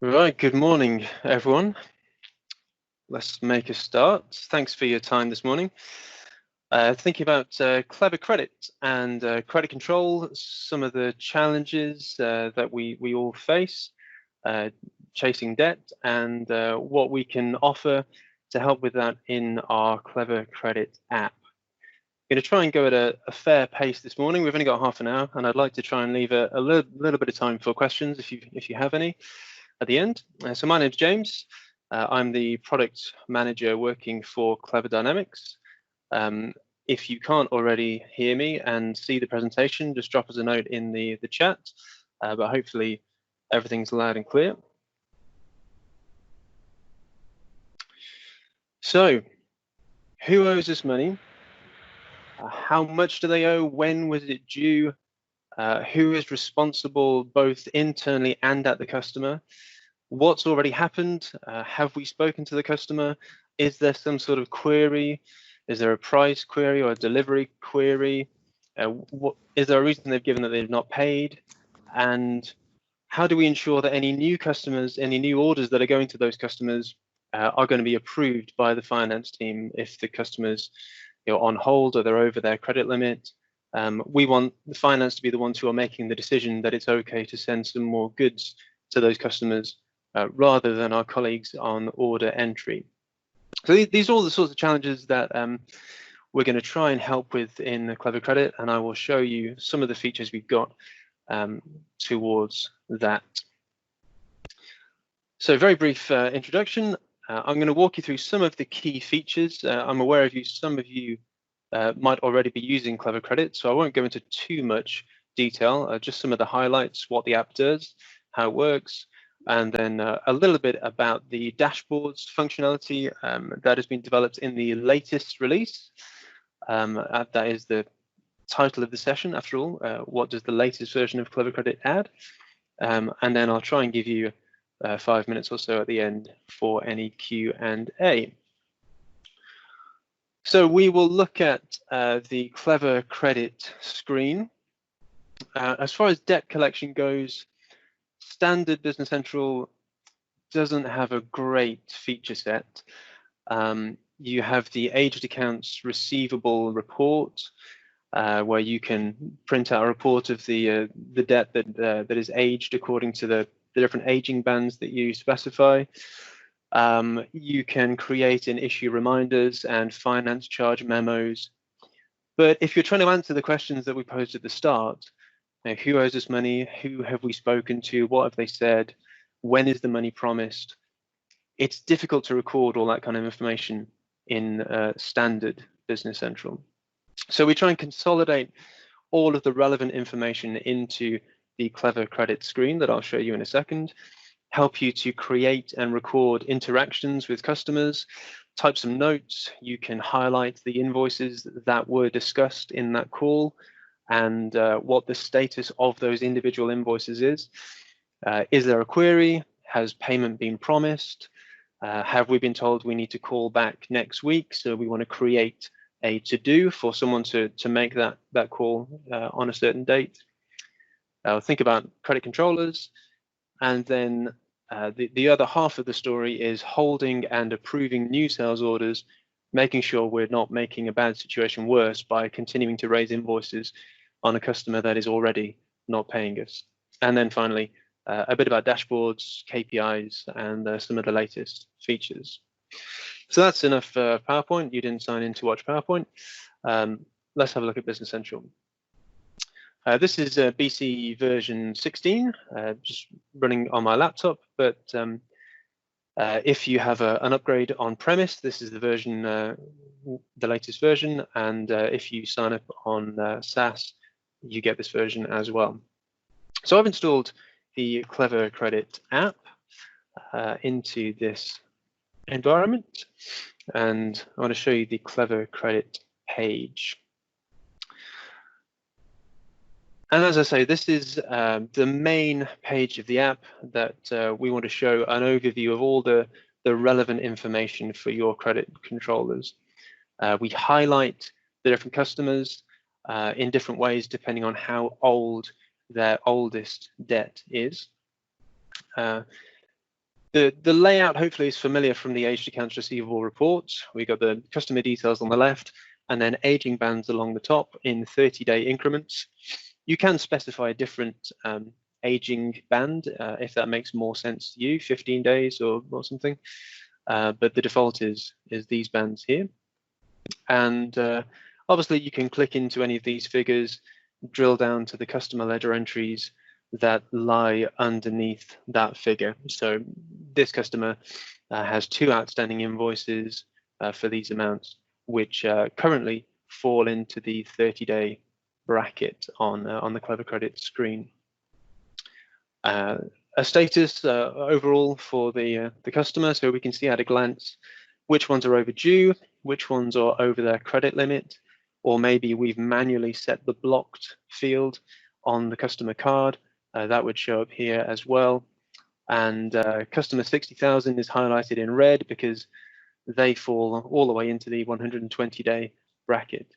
Right, good morning, everyone. Let's make a start. Thanks for your time this morning. Thinking about clever credit and credit control, some of the challenges that we all face, chasing debt, and what we can offer to help with that in our clever credit app. I'm going to try and go at a fair pace this morning. We've only got half an hour, and I'd like to try and leave a little bit of time for questions if you have any at the end. So my name's James. I'm the product manager working for Clever Dynamics. If you can't already hear me and see the presentation, just drop us a note in the chat, but hopefully everything's loud and clear. So, who owes us money? How much do they owe? When was it due? Who is responsible both internally and at the customer? What's already happened? Have we spoken to the customer? Is there some sort of query? Is there a price query or a delivery query? Is there a reason they've given that they've not paid? And how do we ensure that any new customers, any new orders that are going to those customers are going to be approved by the finance team if the customer's on hold or they're over their credit limit? We want the finance to be the ones who are making the decision that it's okay to send some more goods to those customers rather than our colleagues on order entry. So these are all the sorts of challenges that we're going to try and help with in Clever Credit, and I will show you some of the features we've got towards that. So very brief introduction. I'm going to walk you through some of the key features. I'm aware of some of you might already be using Clever Credit, so I won't go into too much detail, just some of the highlights, what the app does, how it works, and then a little bit about the dashboards functionality that has been developed in the latest release. That is the title of the session, after all. What does the latest version of Clever Credit add? And then I'll try and give you 5 minutes or so at the end for any Q&A. So we will look at the Clever Credit screen. As far as debt collection goes, standard Business Central doesn't have a great feature set. You have the aged accounts receivable report, where you can print out a report of the debt that is aged according to the different aging bands that you specify. You can create and issue reminders and finance charge memos. But if you're trying to answer the questions that we posed at the start, who owes us money? Who have we spoken to? What have they said? When is the money promised? It's difficult to record all that kind of information in standard Business Central. So we try and consolidate all of the relevant information into the Clever Credit screen that I'll show you in a second, help you to create and record interactions with customers, type some notes. You can highlight the invoices that were discussed in that call and what the status of those individual invoices is. Is there a query? Has payment been promised? Have we been told we need to call back next week? So we want to create a to-do for someone to make that call on a certain date. Think about credit controllers. And then the other half of the story is holding and approving new sales orders, making sure we're not making a bad situation worse by continuing to raise invoices on a customer that is already not paying us. And then finally, a bit about dashboards, KPIs, and some of the latest features. So that's enough PowerPoint. You didn't sign in to watch PowerPoint. Let's have a look at Business Central. This is BC version 16, just running on my laptop, but if you have an upgrade on premise, this is the version, the latest version, and if you sign up on SaaS, you get this version as well. So I've installed the Clever Credit app into this environment, and I want to show you the Clever Credit page. And as I say, this is the main page of the app that we want to show an overview of all the relevant information for your credit controllers. We highlight the different customers in different ways depending on how old their oldest debt is. The layout hopefully is familiar from the aged accounts receivable reports. We've got the customer details on the left and then aging bands along the top in 30-day increments. You can specify a different aging band if that makes more sense to you, 15 days or something. But the default is these bands here. And obviously you can click into any of these figures, drill down to the customer ledger entries that lie underneath that figure. So this customer has 2 outstanding invoices for these amounts, which currently fall into the 30-day bracket on the Clever Credit screen. A status overall for the customer, so we can see at a glance which ones are overdue, which ones are over their credit limit, or maybe we've manually set the blocked field on the customer card. That would show up here as well. And customer 60,000 is highlighted in red because they fall all the way into the 120-day bracket.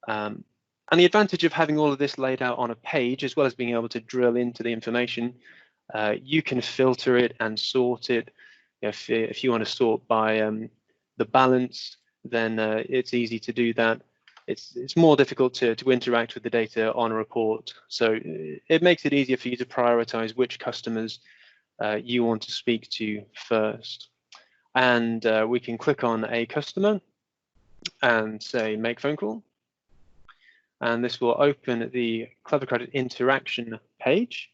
And the advantage of having all of this laid out on a page, as well as being able to drill into the information, you can filter it and sort it. If you want to sort by the balance, then it's easy to do that. It's more difficult to interact with the data on a report. So it makes it easier for you to prioritize which customers you want to speak to first. And we can click on a customer and say make phone call. And this will open the Clever Credit interaction page.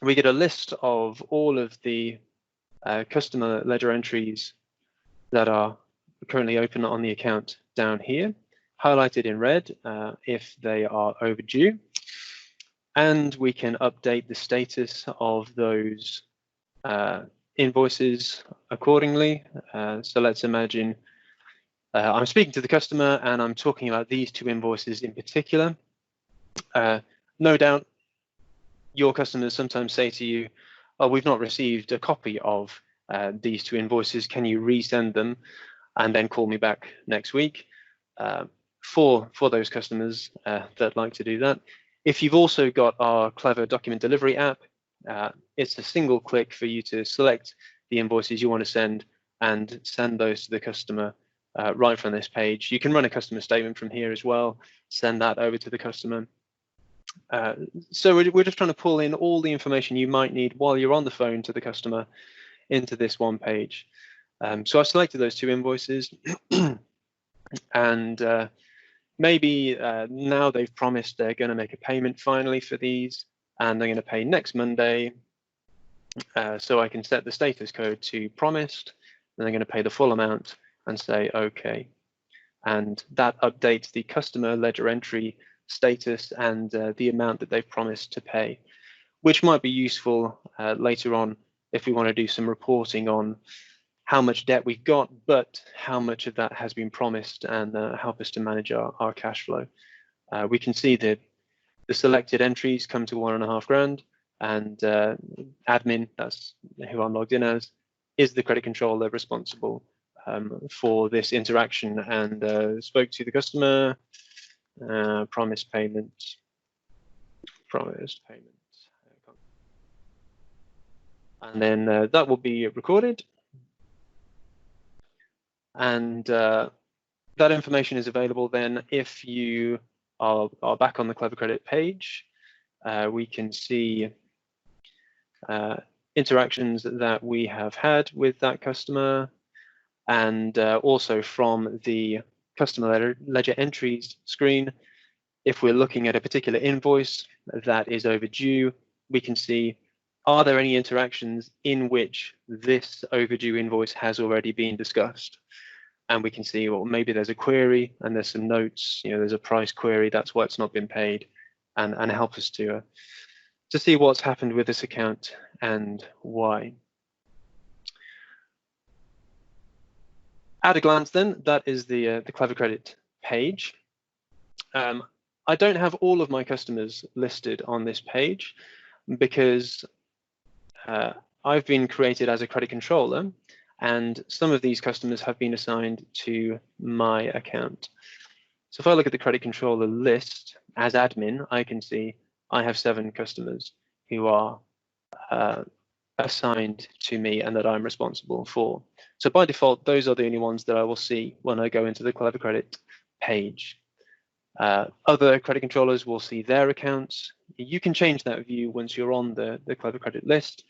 We get a list of all of the customer ledger entries that are currently open on the account down here, highlighted in red if they are overdue. And we can update the status of those invoices accordingly. So let's imagine I'm speaking to the customer and I'm talking about these 2 invoices in particular. No doubt your customers sometimes say to you, oh, we've not received a copy of these 2 invoices. Can you resend them and then call me back next week? For those customers that like to do that. If you've also got our Clever document delivery app, it's a single click for you to select the invoices you want to send and send those to the customer right from this page. You can run a customer statement from here as well, send that over to the customer. So we're just trying to pull in all the information you might need while you're on the phone to the customer into this one page. So I've selected those 2 invoices and maybe now they've promised they're going to make a payment finally for these and they're going to pay next Monday. So I can set the status code to promised and they're going to pay the full amount and say OK. And that updates the customer ledger entry status and the amount that they've promised to pay, which might be useful later on if we want to do some reporting on how much debt we've got, but how much of that has been promised and help us to manage our cash flow. We can see that the selected entries come to 1.5 grand and admin, that's who I'm logged in as, is the credit controller responsible for this interaction and spoke to the customer, promised payment. And then that will be recorded. And that information is available then if you are back on the Clever Credit page. We can see interactions that we have had with that customer, and also from the customer ledger entries screen, if we're looking at a particular invoice that is overdue, we can see, are there any interactions in which this overdue invoice has already been discussed? And we can see, well, maybe there's a query and there's some notes, there's a price query, that's why it's not been paid, and help us to see what's happened with this account and why. At a glance then, that is the Clever Credit page. I don't have all of my customers listed on this page because I've been created as a credit controller and some of these customers have been assigned to my account. So if I look at the credit controller list as admin, I can see I have 7 customers who are assigned to me and that I'm responsible for. So by default, those are the only ones that I will see when I go into the Clever Credit page. Other credit controllers will see their accounts. You can change that view once you're on the Clever Credit list.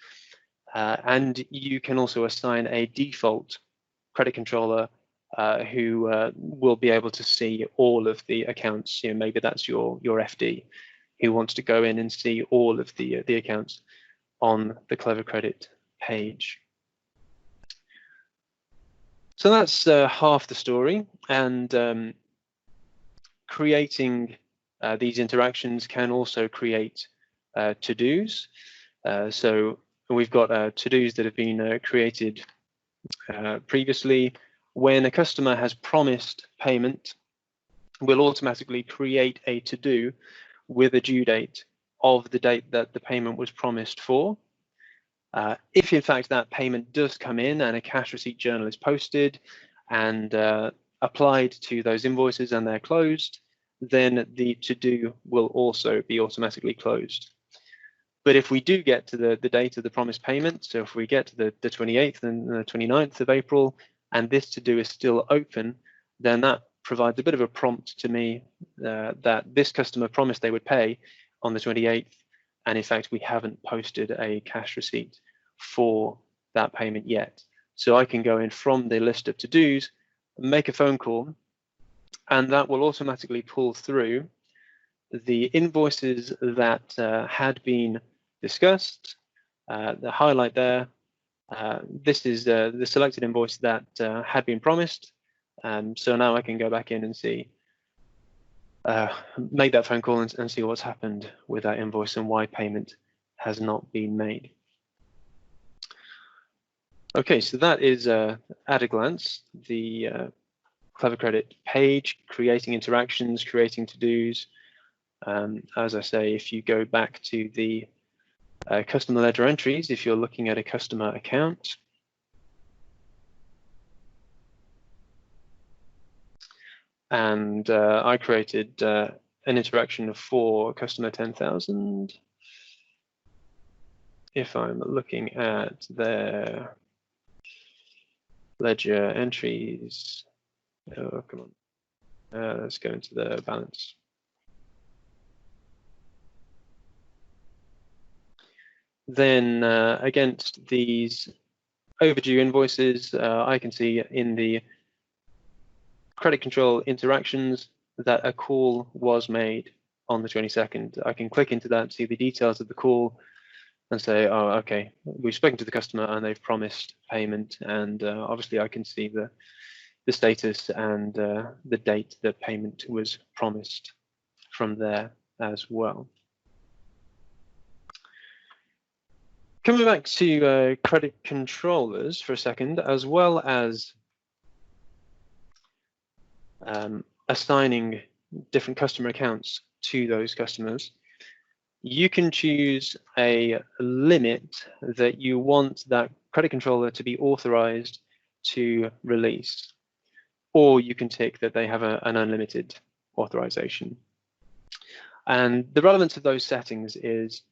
And you can also assign a default credit controller who will be able to see all of the accounts. You know, maybe that's your FD who wants to go in and see all of the accounts on the Clever Credit page. So that's half the story, and creating these interactions can also create to-dos. So we've got to-dos that have been created previously. When a customer has promised payment, we'll automatically create a to-do with a due date of the date that the payment was promised for. If in fact that payment does come in and a cash receipt journal is posted and applied to those invoices and they're closed, then the to-do will also be automatically closed. But if we do get to the date of the promised payment, so if we get to the 28th and the 29th of April, and this to-do is still open, then that provides a bit of a prompt to me that this customer promised they would pay on the 28th, and in fact we haven't posted a cash receipt for that payment yet. So I can go in from the list of to-dos, make a phone call, and that will automatically pull through the invoices that had been discussed. The highlight there, this is the selected invoice that had been promised. So now I can go back in and see, make that phone call and see what's happened with that invoice and why payment has not been made. Okay, so that is at a glance the Clever Credit page, creating interactions, creating to-dos. As I say, if you go back to the customer ledger entries, if you're looking at a customer account, and I created an interaction for customer 10,000. If I'm looking at their ledger entries, oh, come on, let's go into the balance. Then against these overdue invoices, I can see in the credit control interactions that a call was made on the 22nd. I can click into that, see the details of the call, and say, oh, okay, we've spoken to the customer and they've promised payment, and obviously I can see the status and the date that payment was promised from there as well. Coming back to credit controllers for a second, as well as assigning different customer accounts to those customers, you can choose a limit that you want that credit controller to be authorized to release, or you can tick that they have an unlimited authorization. And the relevance of those settings is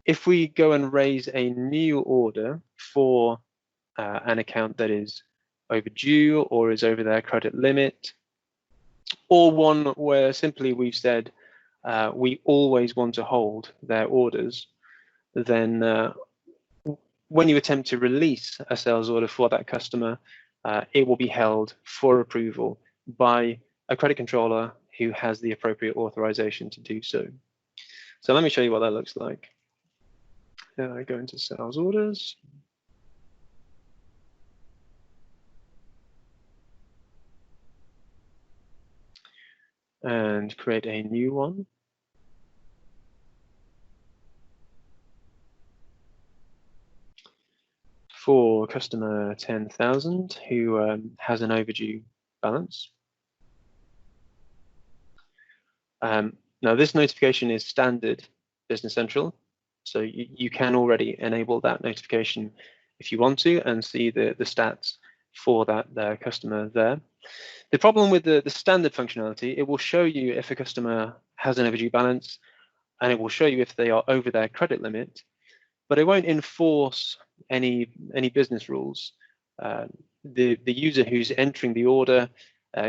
if we go and raise a new order for an account that is overdue or is over their credit limit, or one where simply we've said we always want to hold their orders, then when you attempt to release a sales order for that customer, it will be held for approval by a credit controller who has the appropriate authorization to do so. So let me show you what that looks like. I go into sales orders. And create a new one. For customer 10,000 who has an overdue balance. Now this notification is standard Business Central, so you can already enable that notification if you want to and see the stats for that customer there. The problem with the standard functionality, it will show you if a customer has an overdue balance, and it will show you if they are over their credit limit, but it won't enforce any business rules. The user who's entering the order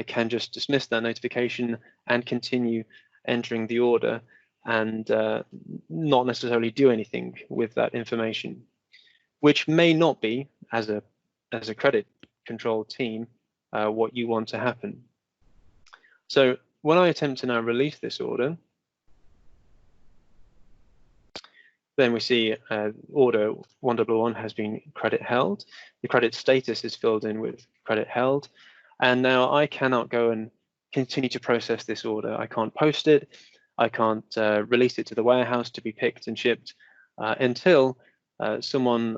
can just dismiss that notification and continue entering the order and not necessarily do anything with that information, which may not be, as a credit control team, what you want to happen. So when I attempt to now release this order, then we see order 101 has been credit held. The credit status is filled in with credit held. And now I cannot go and continue to process this order. I can't post it. I can't release it to the warehouse to be picked and shipped until someone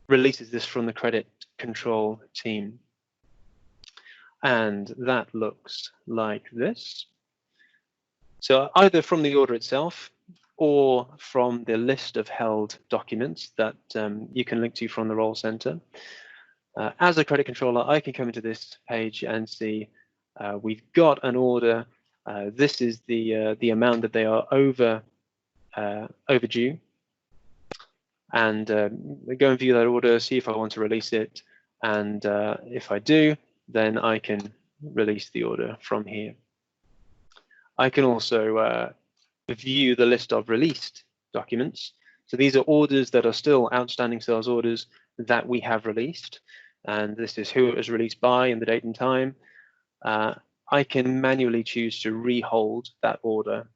releases this from the credit control team. And that looks like this. So either from the order itself or from the list of held documents that you can link to from the role center. As a credit controller, I can come into this page and see we've got an order. This is the amount that they are overdue. And go and view that order, see if I want to release it. And if I do, then I can release the order from here. I can also view the list of released documents. So these are orders that are still outstanding sales orders that we have released. And this is who it was released by and the date and time. I can manually choose to rehold that order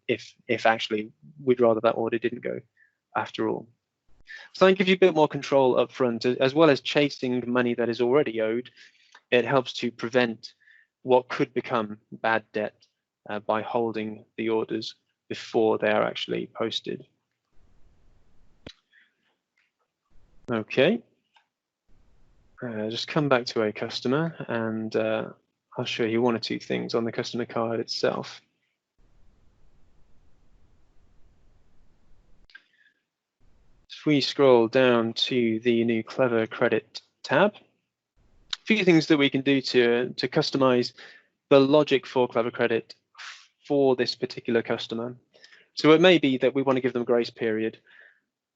if actually we'd rather that order didn't go after all. So that gives you a bit more control up front, as well as chasing money that is already owed. It helps to prevent what could become bad debt by holding the orders before they are actually posted. Okay, just come back to a customer and I'll show you one or two things on the customer card itself. If we scroll down to the new Clever Credit tab, a few things that we can do to customize the logic for Clever Credit for this particular customer. So it may be that we want to give them a grace period,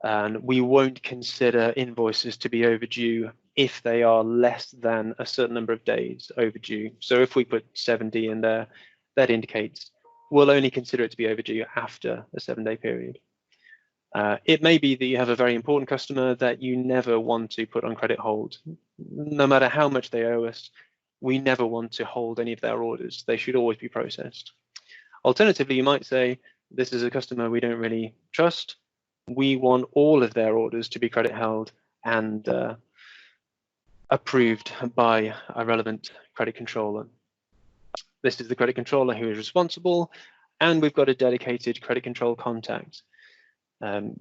and we won't consider invoices to be overdue if they are less than a certain number of days overdue. So if we put 70 in there, that indicates we'll only consider it to be overdue after a 7-day period. It may be that you have a very important customer that you never want to put on credit hold. No matter how much they owe us, we never want to hold any of their orders. They should always be processed. Alternatively, you might say, this is a customer we don't really trust. We want all of their orders to be credit held and approved by a relevant credit controller. This is the credit controller who is responsible, and we've got a dedicated credit control contact.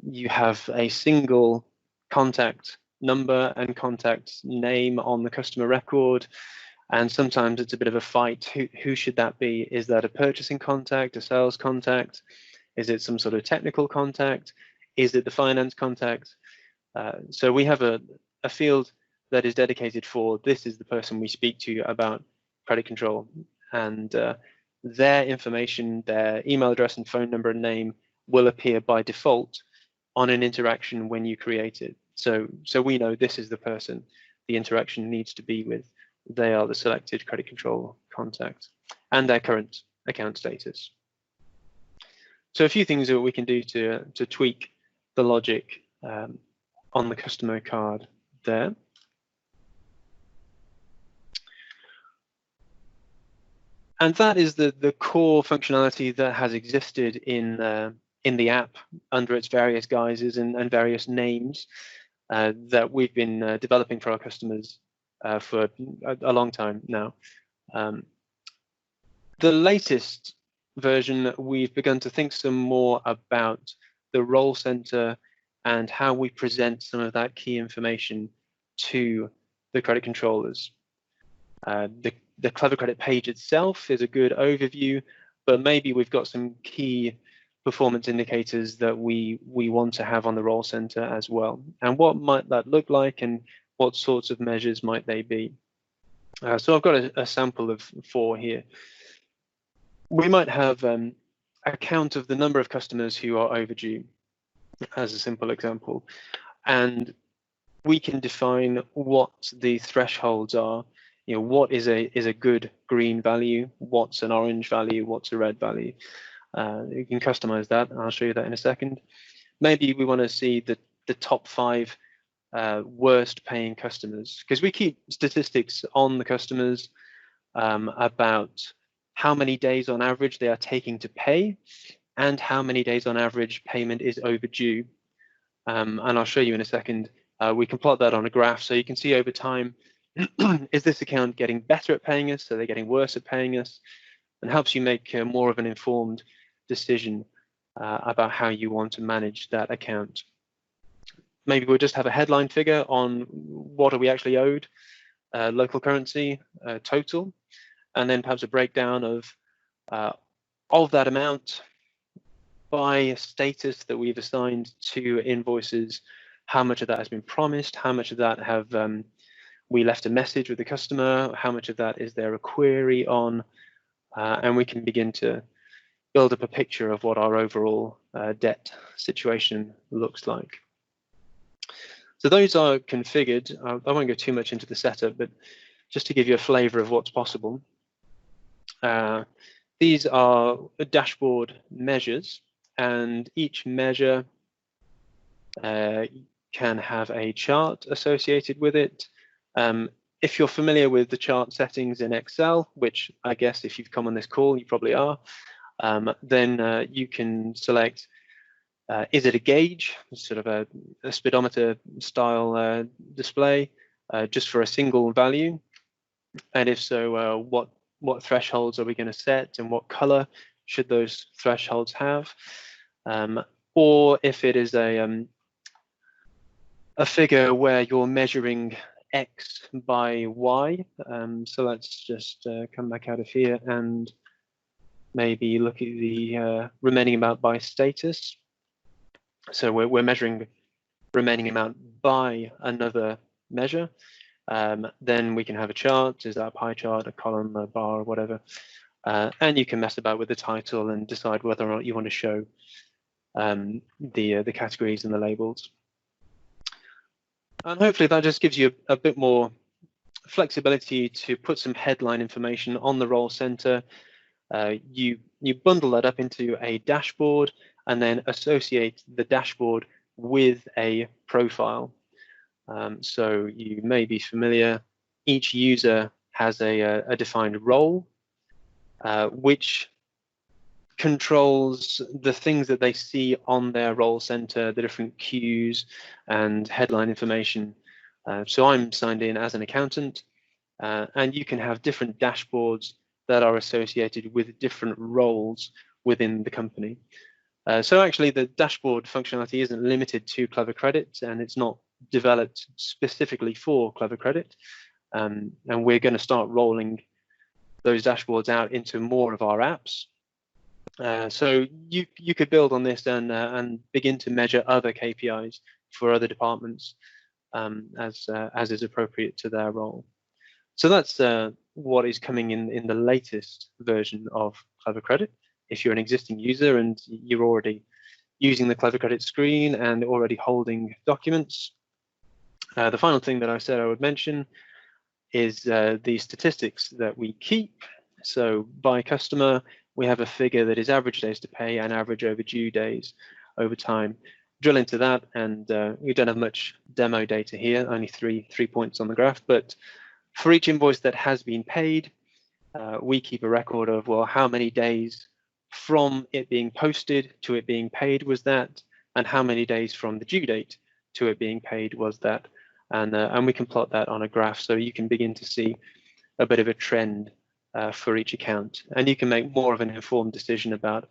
You have a single contact number and contact name on the customer record, and sometimes it's a bit of a fight. Who should that be? Is that a purchasing contact, a sales contact? Is it some sort of technical contact? Is it the finance contact? So we have a field that is dedicated for this is the person we speak to about credit control, and their information, their email address and phone number and name will appear by default on an interaction when you create it. So we know this is the person the interaction needs to be with. They are the selected credit control contact and their current account status. So a few things that we can do to tweak the logic on the customer card there. And that is the core functionality that has existed in the app under its various guises and various names that we've been developing for our customers for a long time now. The latest version, we've begun to think some more about the role center and how we present some of that key information to the credit controllers. The Clever Credit page itself is a good overview, but maybe we've got some key performance indicators that we want to have on the role center as well. And what might that look like, and what sorts of measures might they be? So I've got a sample of 4 here. We might have a count of the number of customers who are overdue. as a simple example. And we can define what the thresholds are. What is a good green value, what's an orange value, what's a red value. You can customize that, and I'll show you that in a second. Maybe we want to see the top 5 worst paying customers, because we keep statistics on the customers about how many days on average they are taking to pay and how many days on average payment is overdue. And I'll show you in a second. We can plot that on a graph so you can see over time, is this account getting better at paying us? Are they getting worse at paying us? And helps you make more of an informed decision about how you want to manage that account. Maybe we'll just have a headline figure on what are we actually owed, local currency total, and then perhaps a breakdown of that amount by status that we've assigned to invoices. How much of that has been promised? How much of that have we left a message with the customer? How much of that is there a query on? And we can begin to build up a picture of what our overall debt situation looks like. So those are configured. I won't go too much into the setup, but just to give you a flavor of what's possible. These are dashboard measures, and each measure can have a chart associated with it. If you're familiar with the chart settings in Excel, which I guess if you've come on this call, you probably are, then you can select, is it a gauge, sort of a speedometer style display, just for a single value? And if so, what thresholds are we going to set, and what color should those thresholds have? Or if it is a figure where you're measuring X by Y. So let's just come back out of here and maybe look at the remaining amount by status. So we're measuring remaining amount by another measure. Then we can have a chart. Is that a pie chart, a column, a bar, or whatever? And you can mess about with the title and decide whether or not you want to show the categories and the labels. And hopefully that just gives you a bit more flexibility to put some headline information on the role center. You bundle that up into a dashboard and then associate the dashboard with a profile. So you may be familiar, each user has a defined role, which controls the things that they see on their role center, the different queues and headline information. So I'm signed in as an accountant, and you can have different dashboards that are associated with different roles within the company. So actually the dashboard functionality isn't limited to Clever Credit, and it's not developed specifically for Clever Credit. And we're going to start rolling those dashboards out into more of our apps. So you could build on this and begin to measure other KPIs for other departments as is appropriate to their role. So that's what is coming in the latest version of Clever Credit. If you're an existing user and you're already using the Clever Credit screen and already holding documents, the final thing that I said I would mention is the statistics that we keep. So by customer, we have a figure that is average days to pay and average overdue days over time. Drill into that, and we don't have much demo data here, only three points on the graph, but for each invoice that has been paid, we keep a record of, well, how many days from it being posted to it being paid was that, and how many days from the due date to it being paid was that, and we can plot that on a graph so you can begin to see a bit of a trend for each account, and you can make more of an informed decision about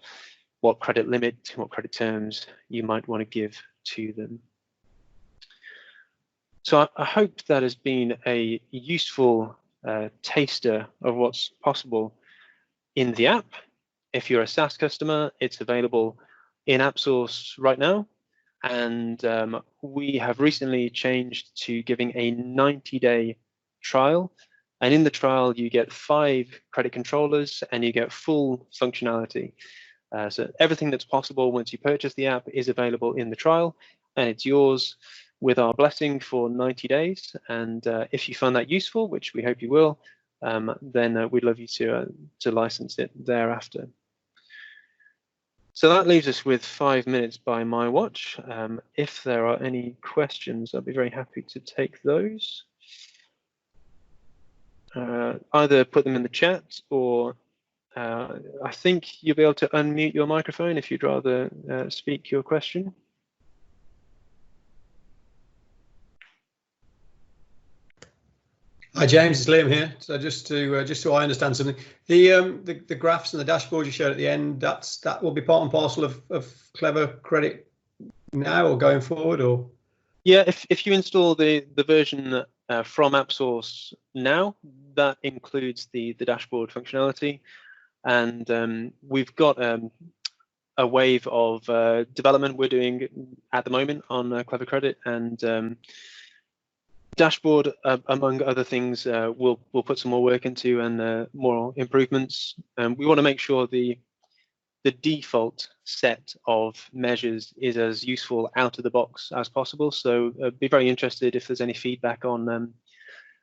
what credit limit, what credit terms you might want to give to them. So I hope that has been a useful taster of what's possible in the app. If you're a SaaS customer, it's available in AppSource right now. And we have recently changed to giving a 90-day trial. And in the trial, you get 5 credit controllers and you get full functionality. So everything that's possible once you purchase the app is available in the trial, and it's yours with our blessing for 90 days. And if you find that useful, which we hope you will, then we'd love you to license it thereafter. So that leaves us with 5 minutes by my watch. If there are any questions, I'll be very happy to take those. Either put them in the chat, or I think you'll be able to unmute your microphone if you'd rather speak your question. Hi James, it's Liam here. So just so I understand something, the graphs and the dashboard you showed at the end, that will be part and parcel of Clever Credit now or going forward, or? Yeah, if you install the version from AppSource now, that includes the dashboard functionality, and we've got a wave of development we're doing at the moment on Clever Credit, and dashboard, among other things, we'll put some more work into, and more improvements. We want to make sure the default set of measures is as useful out of the box as possible. So be very interested if there's any feedback on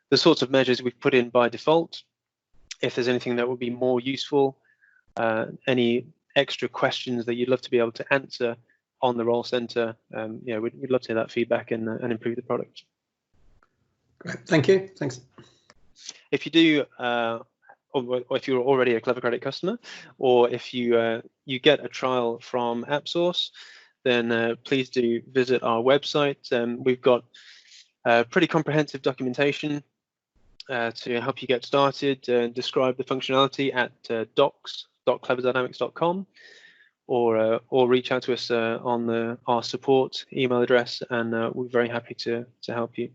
the sorts of measures we've put in by default, if there's anything that would be more useful, any extra questions that you'd love to be able to answer on the Role Center. Yeah, we'd love to hear that feedback and improve the product. Great, thank you. Thanks. If you do, or if you're already a Clever Credit customer, or if you get a trial from AppSource, then please do visit our website. We've got pretty comprehensive documentation to help you get started, describe the functionality at docs.cleverdynamics.com, or reach out to us on our support email address, and we're very happy to help you.